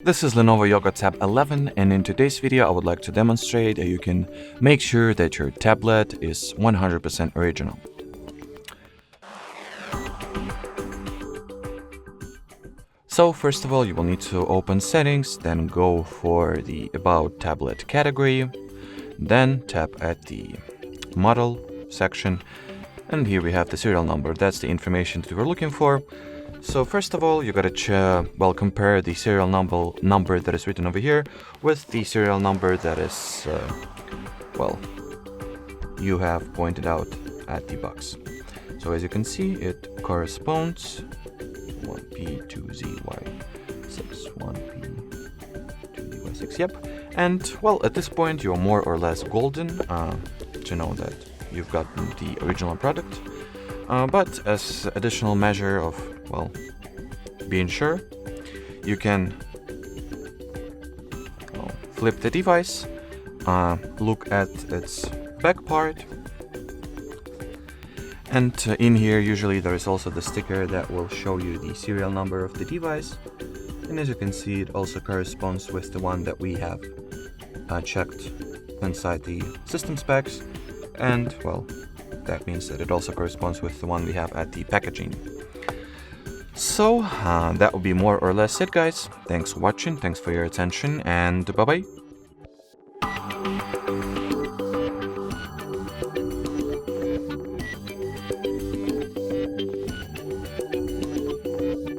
This is LENOVO Yoga Tab 11, and in today's video I would like to demonstrate that you can make sure that your tablet is 100% original. So first of all, you will need to open Settings, then go for the About Tablet category, then tap at the Model section, and here we have the serial number. That's the information that we're looking for. So first of all, you gotta compare the serial number that is written over here with the serial number that is you have pointed out at the box. So as you can see, it corresponds 1P2ZY6, 1P2ZY6, yep. And well, at this point you're more or less golden to know that you've gotten the original product. But as additional measure of, being sure, you can flip the device, look at its back part, and in here usually there is also the sticker that will show you the serial number of the device, and as you can see, it also corresponds with the one that we have checked inside the system specs, and that means that it also corresponds with the one we have at the packaging. So that will be more or less it, guys. Thanks for watching, thanks for your attention, and bye bye.